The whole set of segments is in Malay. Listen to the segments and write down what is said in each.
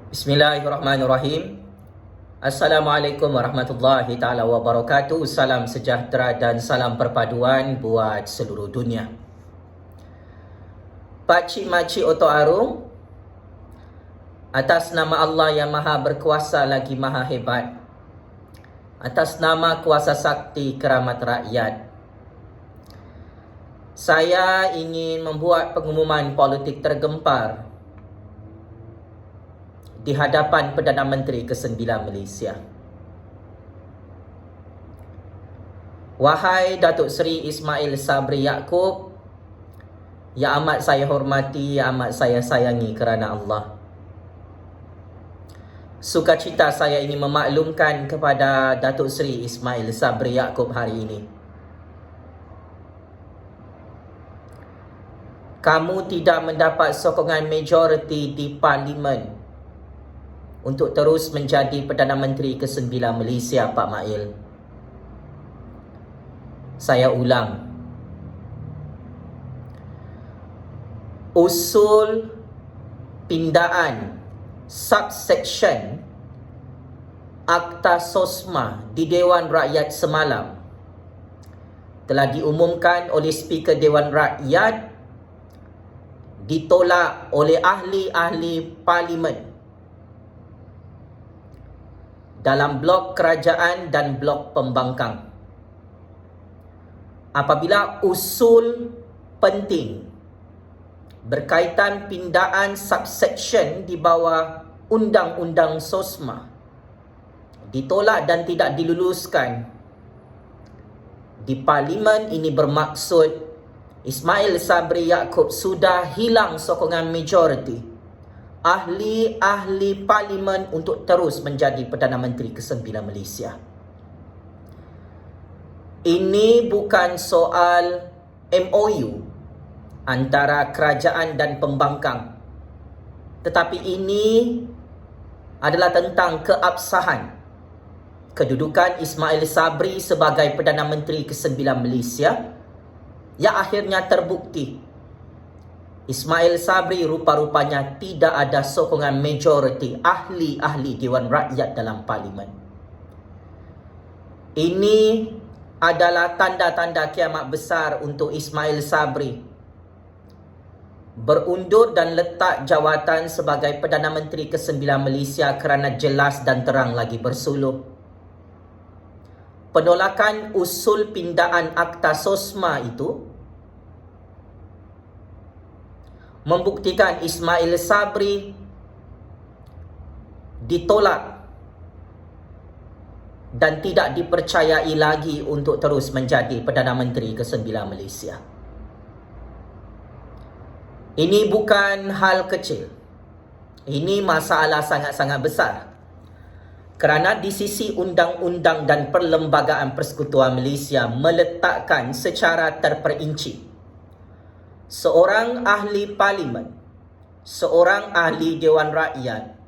Bismillahirrahmanirrahim. Assalamualaikum warahmatullahi taala wabarakatuh. Salam sejahtera dan salam perpaduan buat seluruh dunia. Pakcik makcik Oto Arum, atas nama Allah yang maha berkuasa lagi maha hebat, atas nama kuasa sakti keramat rakyat, saya ingin membuat pengumuman politik tergempar di hadapan Perdana Menteri ke-9 Malaysia. Wahai Datuk Seri Ismail Sabri Yaakob, yang amat saya hormati, yang amat saya sayangi kerana Allah. Sukacita saya ingin memaklumkan kepada Datuk Seri Ismail Sabri Yaakob hari ini. Kamu tidak mendapat sokongan majoriti di Parlimen untuk terus menjadi Perdana Menteri ke-9 Malaysia, Pak Mail. Saya ulang. Usul pindaan subsection Akta SOSMA di Dewan Rakyat semalam telah diumumkan oleh Speaker Dewan Rakyat, ditolak oleh ahli-ahli Parlimen dalam blok kerajaan dan blok pembangkang. Apabila usul penting berkaitan pindaan subsection di bawah Undang-Undang SOSMA ditolak dan tidak diluluskan di Parlimen, ini bermaksud Ismail Sabri Yaakob sudah hilang sokongan majoriti ahli-ahli Parlimen untuk terus menjadi Perdana Menteri ke-9 Malaysia. Ini bukan soal MOU antara kerajaan dan pembangkang, tetapi ini adalah tentang keabsahan kedudukan Ismail Sabri sebagai Perdana Menteri ke-9 Malaysia yang akhirnya terbukti Ismail Sabri rupa-rupanya tidak ada sokongan majoriti ahli-ahli Dewan Rakyat dalam Parlimen. Ini adalah tanda-tanda kiamat besar untuk Ismail Sabri berundur dan letak jawatan sebagai Perdana Menteri ke-9 Malaysia kerana jelas dan terang lagi bersuluh. Penolakan usul pindaan Akta SOSMA itu membuktikan Ismail Sabri ditolak dan tidak dipercayai lagi untuk terus menjadi Perdana Menteri ke-9 Malaysia. Ini bukan hal kecil. Ini masalah sangat-sangat besar. Kerana di sisi undang-undang dan Perlembagaan Persekutuan Malaysia meletakkan secara terperinci seorang ahli Parlimen, seorang ahli Dewan Rakyat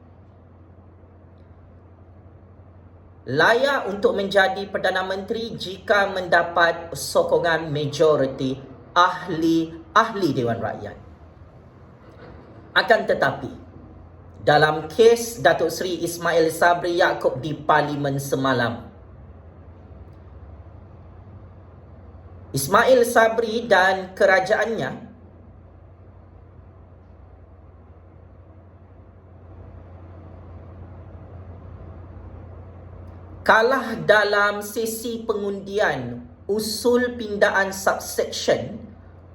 layak untuk menjadi Perdana Menteri jika mendapat sokongan majoriti ahli Dewan Rakyat. Akan tetapi, dalam kes Datuk Seri Ismail Sabri Yaakob di Parlimen semalam, Ismail Sabri dan kerajaannya kalah dalam sesi pengundian usul pindaan subsection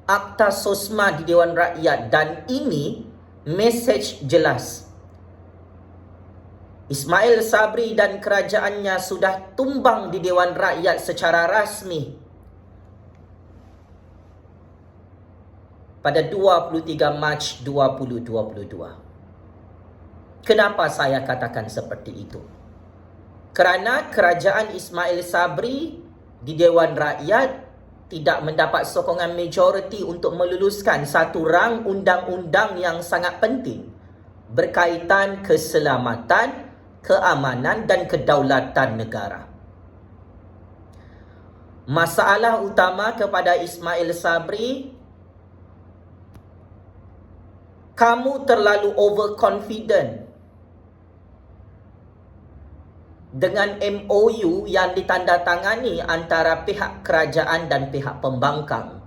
Akta SOSMA di Dewan Rakyat, dan ini mesej jelas. Ismail Sabri dan kerajaannya sudah tumbang di Dewan Rakyat secara rasmi pada 23 Mac 2022. Kenapa saya katakan seperti itu? Kerana kerajaan Ismail Sabri di Dewan Rakyat tidak mendapat sokongan majoriti untuk meluluskan satu rang undang-undang yang sangat penting berkaitan keselamatan, keamanan dan kedaulatan negara. Masalah utama kepada Ismail Sabri, kamu terlalu overconfident dengan MOU yang ditandatangani antara pihak kerajaan dan pihak pembangkang.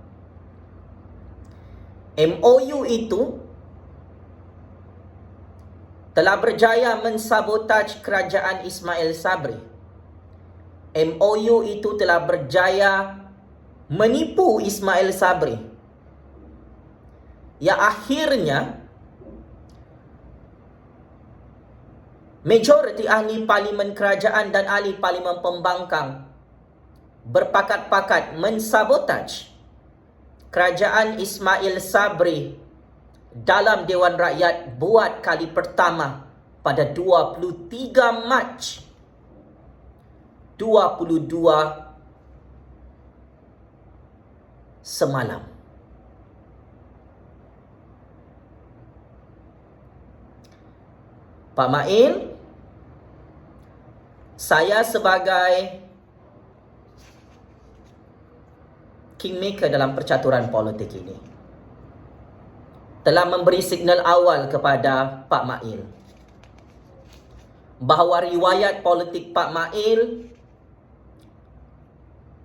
MOU itu telah berjaya mensabotaj kerajaan Ismail Sabri. MOU itu telah berjaya menipu Ismail Sabri. Ya, akhirnya majoriti ahli parlimen kerajaan dan ahli parlimen pembangkang berpakat-pakat mensabotaj kerajaan Ismail Sabri dalam Dewan Rakyat buat kali pertama pada 23 Mac 22 semalam. Pak Mail, saya sebagai kingmaker dalam percaturan politik ini telah memberi signal awal kepada Pak Mail bahawa riwayat politik Pak Mail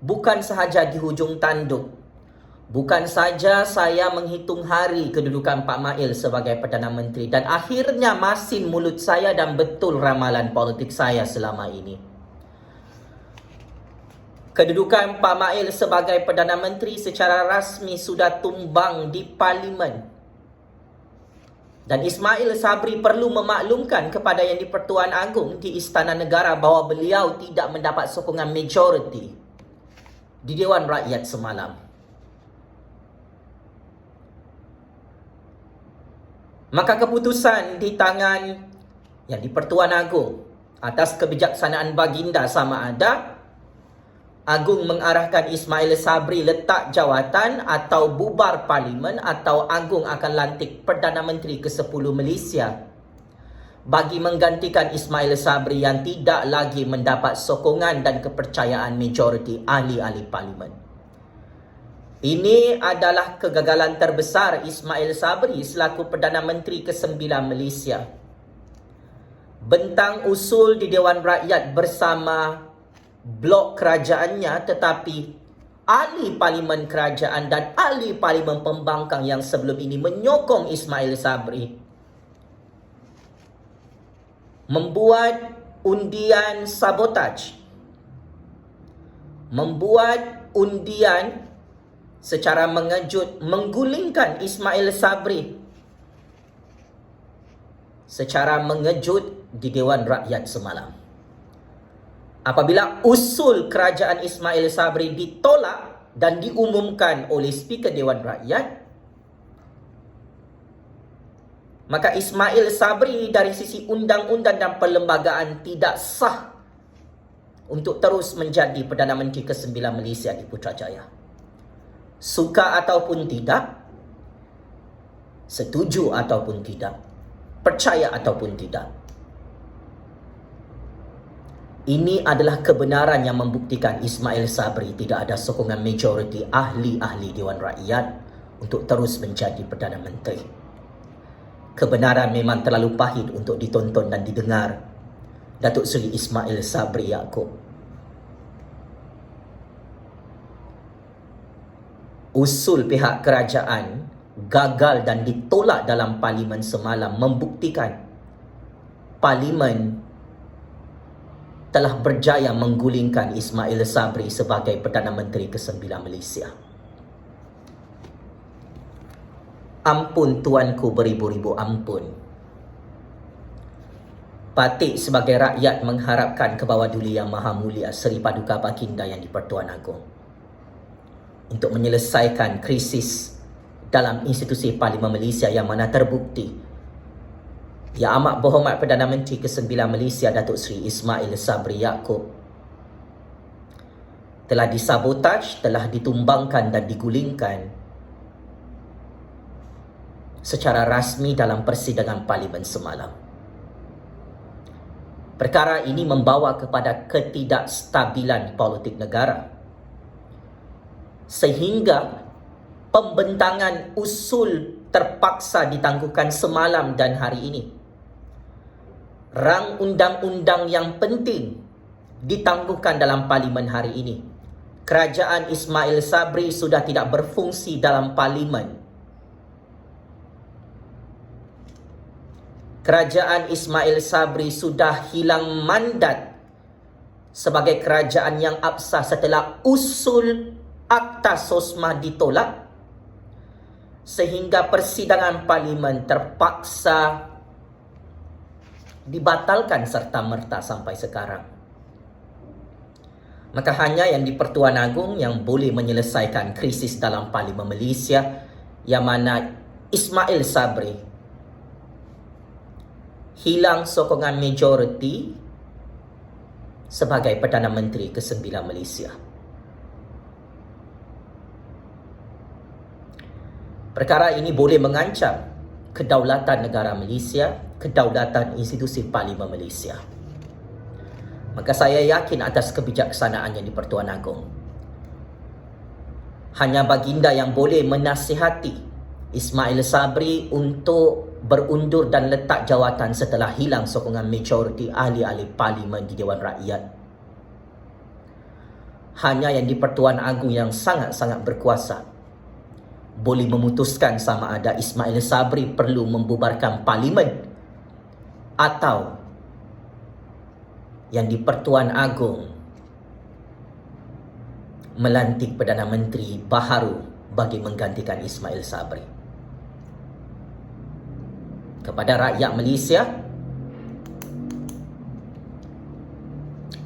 bukan sahaja di hujung tanduk. Bukan saja saya menghitung hari kedudukan Pak Mail sebagai Perdana Menteri dan akhirnya masin mulut saya dan betul ramalan politik saya selama ini. Kedudukan Pak Mail sebagai Perdana Menteri secara rasmi sudah tumbang di Parlimen. Dan Ismail Sabri perlu memaklumkan kepada Yang di-Pertuan Agong di Istana Negara bahawa beliau tidak mendapat sokongan majoriti di Dewan Rakyat semalam. Maka keputusan di tangan Yang di-Pertuan Agong atas kebijaksanaan baginda sama ada Agung mengarahkan Ismail Sabri letak jawatan atau bubar parlimen atau Agung akan lantik Perdana Menteri ke-10 Malaysia bagi menggantikan Ismail Sabri yang tidak lagi mendapat sokongan dan kepercayaan majoriti ahli-ahli parlimen. Ini adalah kegagalan terbesar Ismail Sabri selaku Perdana Menteri ke-9 Malaysia. Bentang usul di Dewan Rakyat bersama blok kerajaannya, tetapi ahli parlimen kerajaan dan ahli parlimen pembangkang yang sebelum ini menyokong Ismail Sabri membuat undian sabotaj, membuat undian secara mengejut menggulingkan Ismail Sabri secara mengejut di Dewan Rakyat semalam. Apabila usul kerajaan Ismail Sabri ditolak dan diumumkan oleh Speaker Dewan Rakyat, maka Ismail Sabri dari sisi undang-undang dan perlembagaan tidak sah untuk terus menjadi Perdana Menteri ke-9 Malaysia di Putrajaya. Suka ataupun tidak, setuju ataupun tidak, percaya ataupun tidak, ini adalah kebenaran yang membuktikan Ismail Sabri tidak ada sokongan majoriti ahli-ahli Dewan Rakyat untuk terus menjadi Perdana Menteri. Kebenaran memang terlalu pahit untuk ditonton dan didengar. Datuk Seri Ismail Sabri Yaakob. Usul pihak kerajaan gagal dan ditolak dalam parlimen semalam membuktikan parlimen telah berjaya menggulingkan Ismail Sabri sebagai Perdana Menteri ke-9 Malaysia. Ampun tuanku beribu-ribu ampun. Patik sebagai rakyat mengharapkan Kebawah-Duli Yang Maha Mulia Seri Paduka Baginda Yang di-Pertuan Agong untuk menyelesaikan krisis dalam institusi Parlimen Malaysia yang mana terbukti Yang Amat Berhormat Perdana Menteri ke-9 Malaysia Datuk Seri Ismail Sabri Yaakob telah disabotaj, telah ditumbangkan dan digulingkan secara rasmi dalam persidangan parlimen semalam. Perkara ini membawa kepada ketidakstabilan politik negara sehingga pembentangan usul terpaksa ditangguhkan semalam dan hari ini. Rang undang-undang yang penting ditangguhkan dalam parlimen hari ini. Kerajaan Ismail Sabri sudah tidak berfungsi dalam parlimen. Kerajaan Ismail Sabri sudah hilang mandat sebagai kerajaan yang absah setelah usul Akta Sosma ditolak, sehingga persidangan parlimen terpaksa dibatalkan serta-merta sampai sekarang. Maka hanya yang di-Pertuan Agong yang boleh menyelesaikan krisis dalam parlimen Malaysia, yang mana Ismail Sabri hilang sokongan majoriti sebagai Perdana Menteri ke-9 Malaysia. Perkara ini boleh mengancam kedaulatan negara Malaysia, kedaulatan institusi parlimen Malaysia. Maka saya yakin atas kebijaksanaan yang di-Pertuan Agong. Hanya baginda yang boleh menasihati Ismail Sabri untuk berundur dan letak jawatan setelah hilang sokongan majoriti ahli-ahli parlimen di Dewan Rakyat. Hanya yang di-Pertuan Agong yang sangat-sangat berkuasa boleh memutuskan sama ada Ismail Sabri perlu membubarkan parlimen atau yang di-Pertuan Agong melantik Perdana Menteri baharu bagi menggantikan Ismail Sabri. Kepada rakyat Malaysia,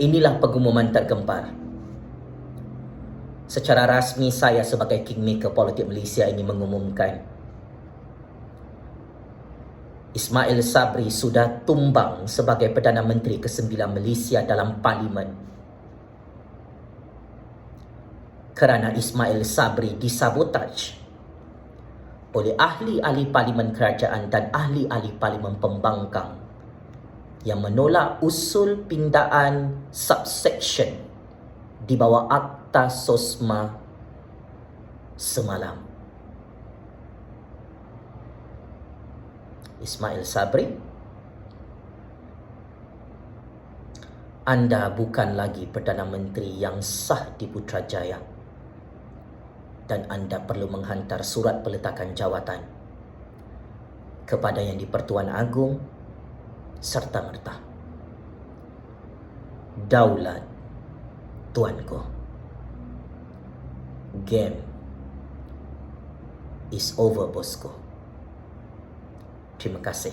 inilah pengumuman tergempar. Secara rasmi saya sebagai Kingmaker Politik Malaysia ini mengumumkan Ismail Sabri sudah tumbang sebagai Perdana Menteri ke-9 Malaysia dalam parlimen kerana Ismail Sabri disabotaj oleh ahli-ahli parlimen kerajaan dan ahli-ahli parlimen pembangkang yang menolak usul pindaan subsection di bawah Akta Sosma semalam. Ismail Sabri, anda bukan lagi Perdana Menteri yang sah di Putrajaya dan anda perlu menghantar surat peletakan jawatan kepada yang di-Pertuan Agong serta-merta. Daulat tuanku. Game is over, bosku. Terima kasih.